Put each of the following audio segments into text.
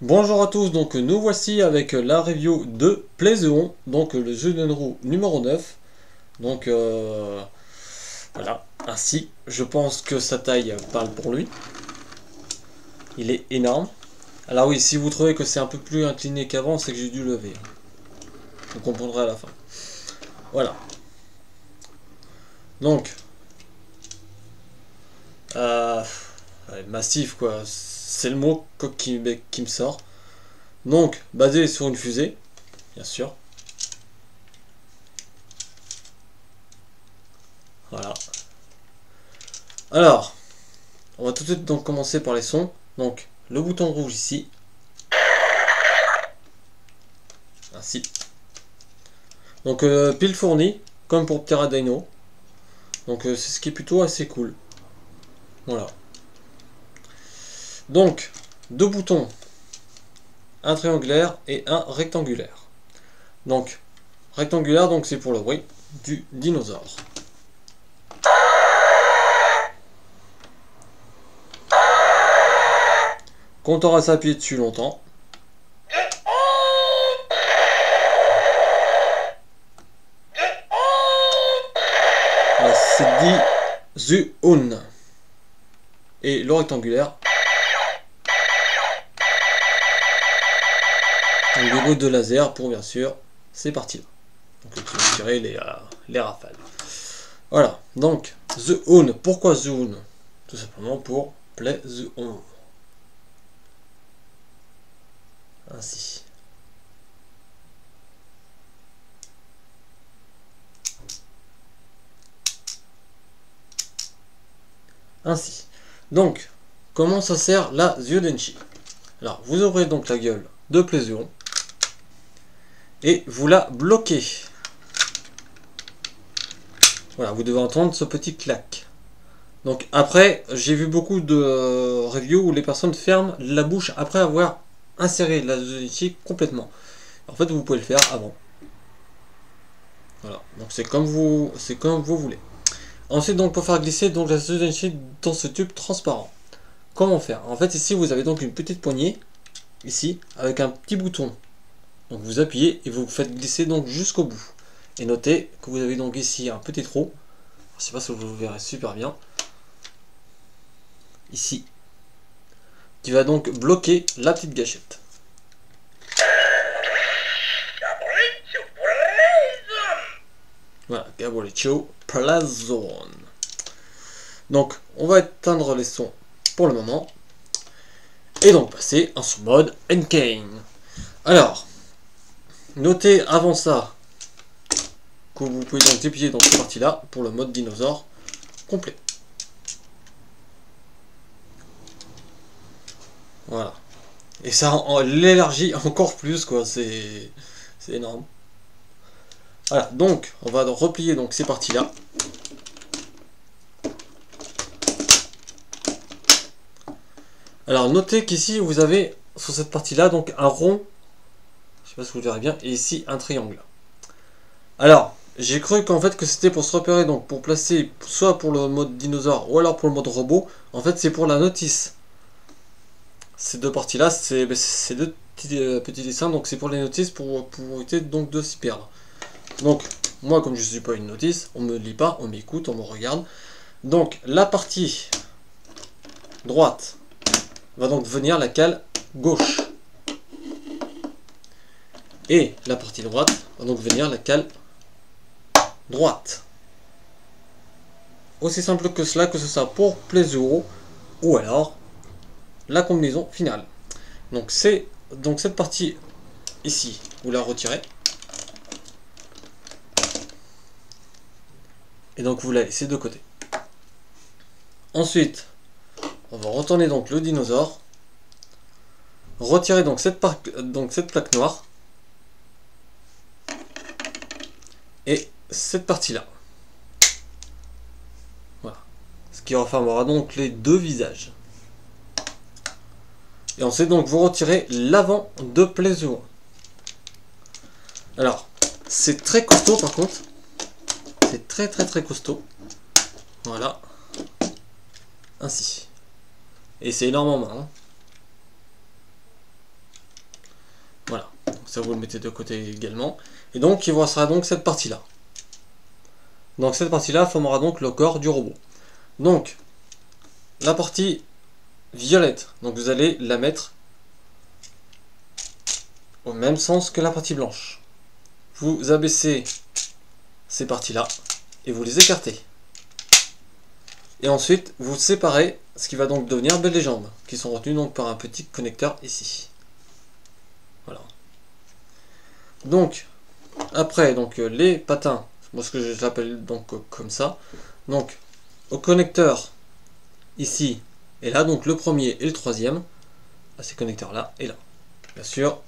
Bonjour à tous, donc nous voici avec la review de Play the On, donc le jeu de roue numéro 9. Donc voilà, ainsi, je pense que sa taille parle pour lui. Il est énorme. Alors oui, si vous trouvez que c'est un peu plus incliné qu'avant, c'est que j'ai dû lever. Vous comprendrez à la fin. Voilà. Donc, euh, ouais, massif quoi, c'est le mot qui me sort. Donc, basé sur une fusée, bien sûr. Voilà. Alors, on va tout de suite donc commencer par les sons. Donc, le bouton rouge ici. Ainsi. Donc, pile fournie, comme pour Pteradino. Donc, c'est ce qui est plutôt assez cool. Voilà. Donc, deux boutons. Un triangulaire et un rectangulaire. Donc, rectangulaire, donc c'est pour le bruit du dinosaure. Quand on aura s'appuyer dessus longtemps, c'est dit Zu-un. Et le rectangulaire, donc des bruits de laser pour bien sûr, c'est parti. Donc tu vas tirer les rafales. Voilà, donc The On. Pourquoi The On? Tout simplement pour Play the On. Ainsi. Ainsi. Donc, comment ça sert la Zyudenchi? Alors, vous ouvrez donc la gueule de Play the On et vous la bloquez. Voilà, vous devez entendre ce petit clac. Donc après, j'ai vu beaucoup de reviews où les personnes ferment la bouche après avoir inséré la Zyudenchi complètement. En fait, vous pouvez le faire avant. Voilà, donc c'est comme vous voulez. Ensuite, donc pour faire glisser donc la Zyudenchi dans ce tube transparent. Comment faire? En fait, ici vous avez donc une petite poignée ici avec un petit bouton. Donc vous appuyez et vous faites glisser donc jusqu'au bout. Et notez que vous avez donc ici un petit trou. Je ne sais pas si vous le verrez super bien. Ici, qui va donc bloquer la petite gâchette. Voilà, Gabricho Plazone. Donc, on va éteindre les sons pour le moment. Et donc passer en ce mode Enkane. Alors, notez avant ça que vous pouvez donc déplier dans cette partie-là pour le mode dinosaure complet. Voilà. Et ça l'élargit encore plus, quoi. C'est énorme. Voilà, donc on va replier donc ces parties-là. Alors notez qu'ici vous avez sur cette partie-là donc un rond, je sais pas si vous le verrez bien, et ici un triangle. Alors j'ai cru qu'en fait que c'était pour se repérer, donc pour placer soit pour le mode dinosaure ou alors pour le mode robot. En fait c'est pour la notice. Ces deux parties-là, c'est deux petits dessins, donc c'est pour les notices pour éviter donc de s'y perdre. Donc moi comme je ne suis pas une notice, on me lit pas, on m'écoute, on me regarde. Donc la partie droite va donc venir la cale gauche. Et la partie droite va donc venir la cale droite. Aussi simple que cela, que ce soit pour Play the On ou alors la combinaison finale. Donc c'est donc cette partie ici, vous la retirez. Et donc vous la laissez de côté. Ensuite, on va retourner donc le dinosaure. Retirer donc cette plaque noire. Et cette partie-là. Voilà. Ce qui reformera donc les deux visages. Et ensuite donc vous retirez l'avant de Play the On. Alors, c'est très costaud par contre. C'est très costaud. Voilà. Ainsi. Et c'est énorme en main. Hein. ça vous le mettez de côté également. Et donc il vous restera donc cette partie-là. Donc cette partie-là formera donc le corps du robot. Donc la partie violette, donc vous allez la mettre au même sens que la partie blanche. Vous abaissez ces parties-là et vous les écartez. Et ensuite vous séparez ce qui va donc devenir les jambes, qui sont retenues donc par un petit connecteur ici. Voilà. Donc après donc les patins, moi ce que je l'appelle donc comme ça. Donc au connecteur ici et là, donc le premier et le troisième, à ces connecteurs là et là. Bien sûr.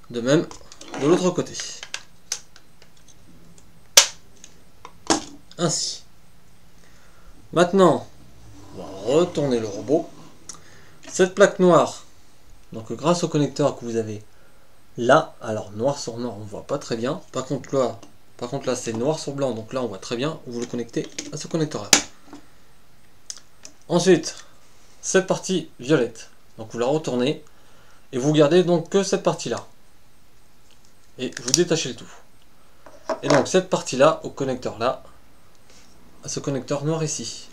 De même de l'autre côté. Ainsi. Maintenant, on va retourner le robot. Cette plaque noire, donc grâce au connecteur que vous avez là, alors noir sur noir on ne voit pas très bien. Par contre là c'est noir sur blanc, donc là on voit très bien. Vous le connectez à ce connecteur là. Ensuite, cette partie violette, donc vous la retournez et vous gardez donc que cette partie là. Et vous détachez le tout. Et donc cette partie là au connecteur là, à ce connecteur noir ici.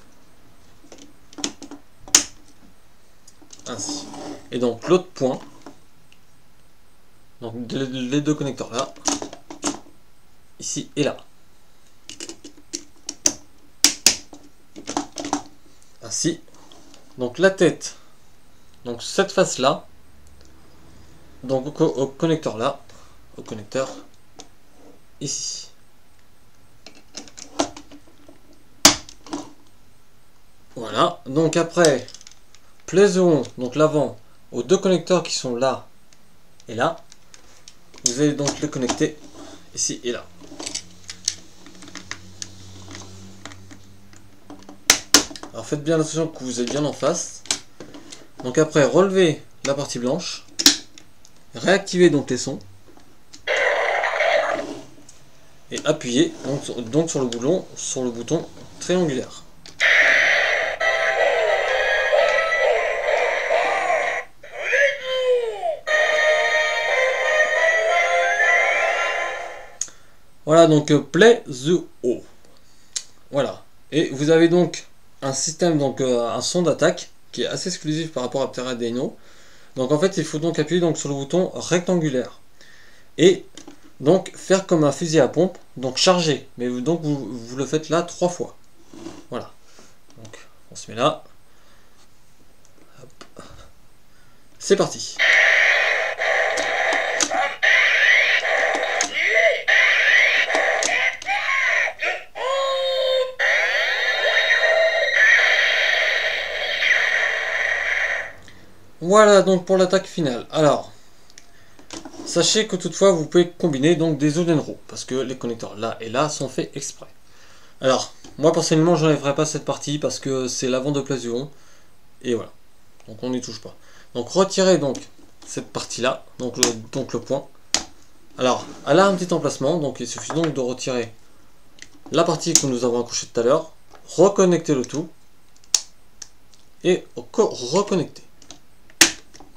Ainsi. Et donc l'autre point, donc les deux connecteurs là, ici et là. Ainsi. Donc la tête, donc cette face là, donc au connecteur là, au connecteur ici. Voilà, donc après, plaison, donc l'avant, aux deux connecteurs qui sont là et là, vous allez donc les connecter ici et là. Alors faites bien attention que vous êtes bien en face. Donc après, relevez la partie blanche, réactivez donc les sons et appuyez donc sur le bouton triangulaire. Voilà, donc Play the O. Voilà. Et vous avez donc un système, donc un son d'attaque qui est assez exclusif par rapport à Pteradino. Donc en fait, il faut donc appuyer donc sur le bouton rectangulaire. Et donc faire comme un fusil à pompe, donc charger. Mais donc vous le faites là 3 fois. Voilà. Donc on se met là. Hop. C'est parti. Voilà donc pour l'attaque finale. Alors, sachez que toutefois vous pouvez combiner donc des Udenro, parce que les connecteurs là et là sont faits exprès. Alors, moi personnellement j'enlèverai pas cette partie parce que c'est l'avant de Plazio. Et voilà. Donc on n'y touche pas. Donc retirez donc cette partie là, donc le point. Alors, elle a un petit emplacement, donc il suffit donc de retirer la partie que nous avons accrochée tout à l'heure, reconnecter le tout et reconnecter.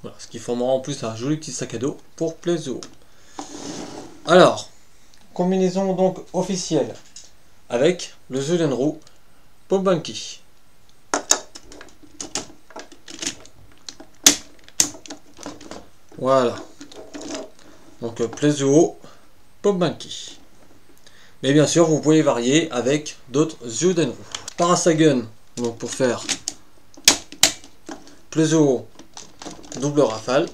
Voilà, ce qui formera en plus un joli petit sac à dos pour Plezio. Alors, combinaison donc officielle avec le Zulenro Pobanki. Voilà. Donc Plezio Pobanki. Mais bien sûr, vous pouvez varier avec d'autres Zudenro. Parasagun, donc pour faire Plezio double rafale,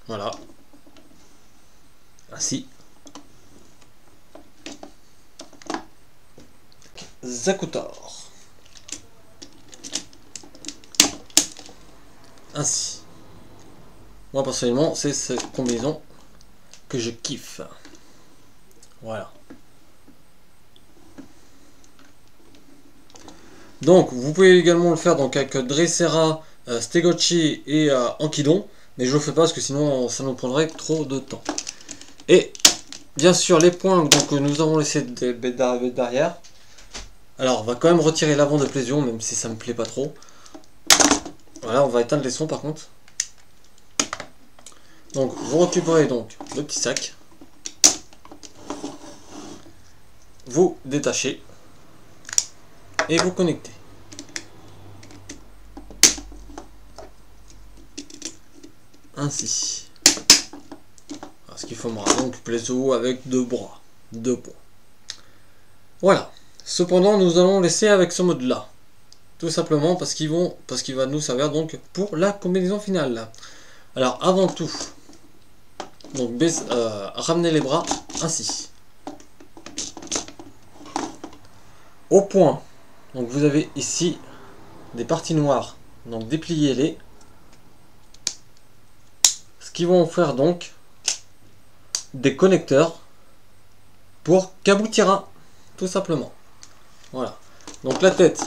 voilà, ainsi. Zakutor, ainsi. Moi personnellement, c'est cette combinaison que je kiffe. Voilà. Donc, vous pouvez également le faire donc avec Dressera, Stegocci et Ankidon, mais je le fais pas parce que sinon ça nous prendrait trop de temps. Et bien sûr les points donc, que nous avons laissés derrière. Alors on va quand même retirer l'avant de Plezio, même si ça me plaît pas trop. Voilà, on va éteindre les sons par contre. Donc vous récupérez donc le petit sac, vous détachez et vous connectez. Ainsi. Ce qui formera donc plaiseau avec deux bras, deux points. Voilà. Cependant, nous allons laisser avec ce mode là. Tout simplement parce qu'il va nous servir donc pour la combinaison finale. Alors avant tout, donc ramenez les bras ainsi. Au point. Donc vous avez ici des parties noires. Donc dépliez-les. Ce qui vont faire donc des connecteurs pour Kaboutira, tout simplement. Voilà. Donc la tête,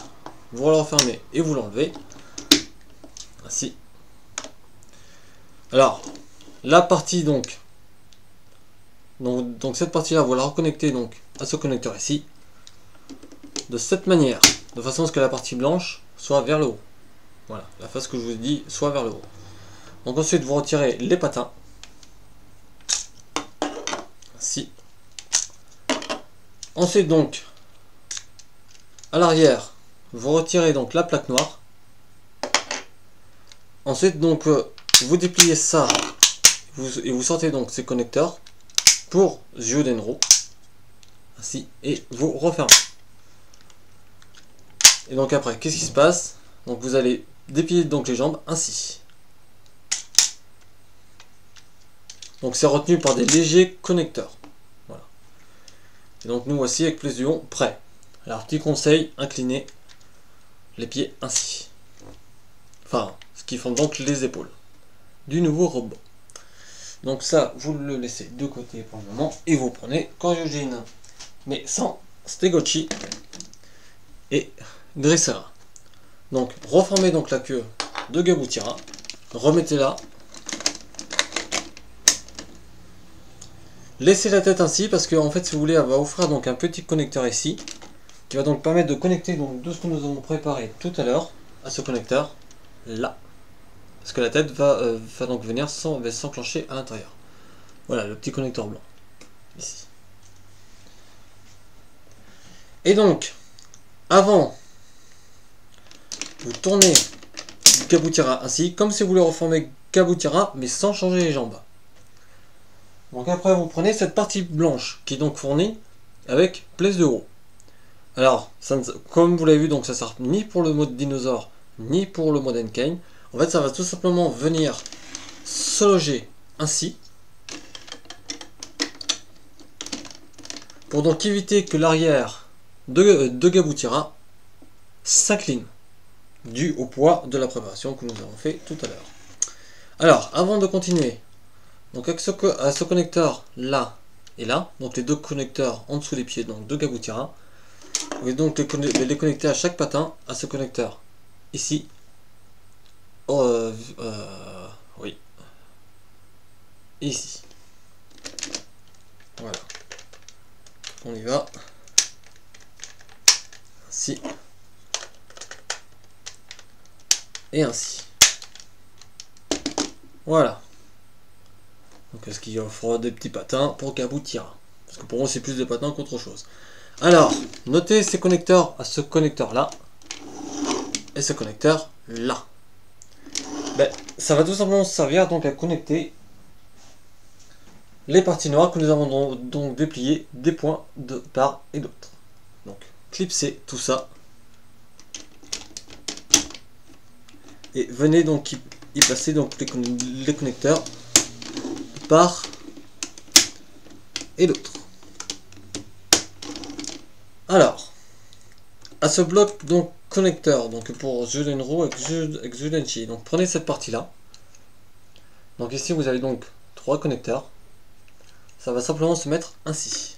vous la refermez et vous l'enlevez. Ainsi. Alors, la partie donc cette partie-là, vous la reconnectez donc à ce connecteur ici. De cette manière, de façon à ce que la partie blanche soit vers le haut. Voilà, la face que je vous ai dit soit vers le haut. Donc ensuite, vous retirez les patins. Ainsi. Ensuite donc, à l'arrière, vous retirez donc la plaque noire. Ensuite donc, vous dépliez ça et vous sortez donc ces connecteurs pour Zhudenro. Ainsi, et vous refermez. Et donc après, qu'est-ce qui se passe? Donc vous allez déplier donc les jambes ainsi. Donc c'est retenu par des légers connecteurs. Voilà. Et donc nous voici avec Plaision prêts. Alors petit conseil, inclinez les pieds ainsi. Enfin, ce qui font donc les épaules du nouveau robot. Donc ça, vous le laissez de côté pour le moment et vous prenez Koryujin, mais sans Stegochi et Dressera. Donc reformez donc la queue de Kaboutira, remettez-la. Laissez la tête ainsi parce que en fait si vous voulez elle va offrir donc un petit connecteur ici qui va donc permettre de connecter donc de ce que nous avons préparé tout à l'heure à ce connecteur là. Parce que la tête va donc venir s'enclencher à l'intérieur. Voilà le petit connecteur blanc ici. Et donc avant vous tournez Kaboutira ainsi comme si vous voulez reformer Kaboutira mais sans changer les jambes. Donc après vous prenez cette partie blanche qui est donc fournie avec place de haut. Alors comme vous l'avez vu donc ça sert ni pour le mode dinosaure ni pour le mode Enkane. En fait ça va tout simplement venir se loger ainsi pour donc éviter que l'arrière de Kaboutira s'incline dû au poids de la préparation que nous avons fait tout à l'heure. Alors avant de continuer, donc avec ce connecteur là et là, donc les deux connecteurs en dessous des pieds donc de Kaboutira, vous allez donc les connecter à chaque patin à ce connecteur ici. Oui, ici. Voilà. On y va. Ainsi. Et ainsi. Voilà. Donc est-ce qu'il offre des petits patins pour Kaboutira? Parce que pour moi c'est plus des patins qu'autre chose. Alors, notez ces connecteurs à ce connecteur là. Et ce connecteur là. Ben, ça va tout simplement servir donc à connecter les parties noires que nous avons donc dépliées des points de part et d'autre. Donc clipsez tout ça. Et venez donc y placer donc les connecteurs de part et d'autre. Alors, à ce bloc donc connecteur donc pour Zhudenro et Zhudenchi, donc prenez cette partie là. Donc ici vous avez donc 3 connecteurs. Ça va simplement se mettre ainsi.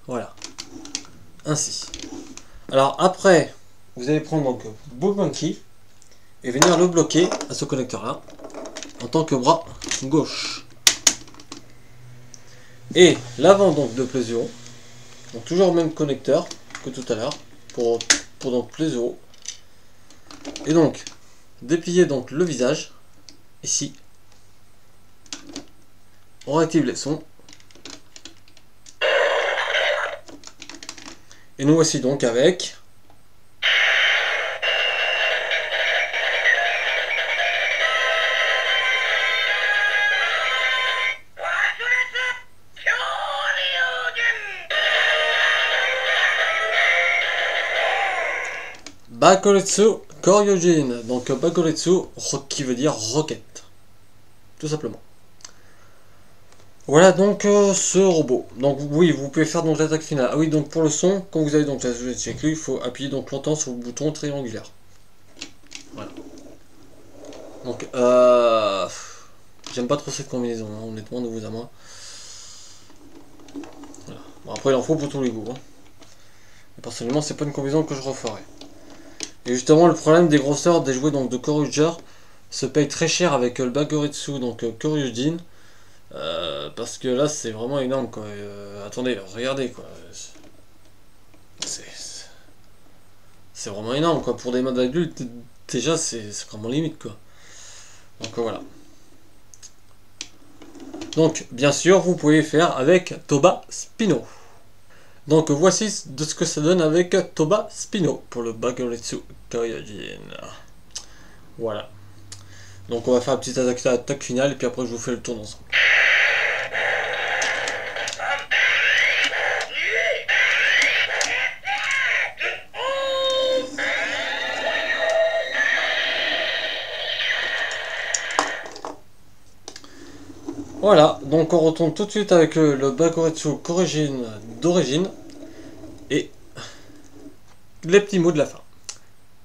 Voilà. Ainsi. Alors après, vous allez prendre donc Ball Monkey et venir le bloquer à ce connecteur là en tant que bras gauche. Et l'avant donc de Plaision, donc toujours le même connecteur que tout à l'heure pour donc Plaision. Et donc déplier donc le visage. Ici, on active les sons. Et nous voici donc avec Bakuretsu Koryojin. Donc Bakuretsu qui veut dire roquette, tout simplement. Voilà donc ce robot. Donc oui, vous pouvez faire donc l'attaque finale. Ah oui, donc pour le son, quand vous avez donc la souris de il faut appuyer donc longtemps sur le bouton triangulaire. Voilà. Donc j'aime pas trop cette combinaison, hein, honnêtement, de vous à moi. Voilà. Bon, après il en faut pour tous les goûts. Hein. Et personnellement, c'est pas une combinaison que je referai. Et justement, le problème des grosseurs des jouets donc de Koryuger se paye très cher avec le Bakuretsu, donc Koryujin. Parce que là c'est vraiment énorme quoi. Attendez, regardez quoi. C'est vraiment énorme quoi. Pour des modes adultes, déjà c'est vraiment limite quoi. Donc voilà. Donc bien sûr vous pouvez faire avec Toba Spino. Donc voici de ce que ça donne avec Toba Spino pour le Bakuretsu Koryujin. Voilà. Donc on va faire une petite attaque finale et puis après je vous fais le tour d'ensemble. Voilà, donc on retourne tout de suite avec le Bakuretsu Koryujin d'origine et les petits mots de la fin.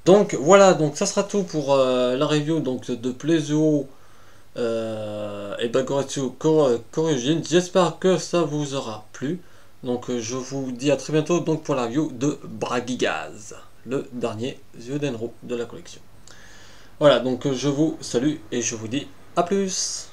Donc voilà, donc ça sera tout pour la review donc, de Plezio et Bakuretsu Koryujin. J'espère que ça vous aura plu. Donc je vous dis à très bientôt donc, pour la review de Bragigaz, le dernier Zyudenro de la collection. Voilà, donc je vous salue et je vous dis à plus.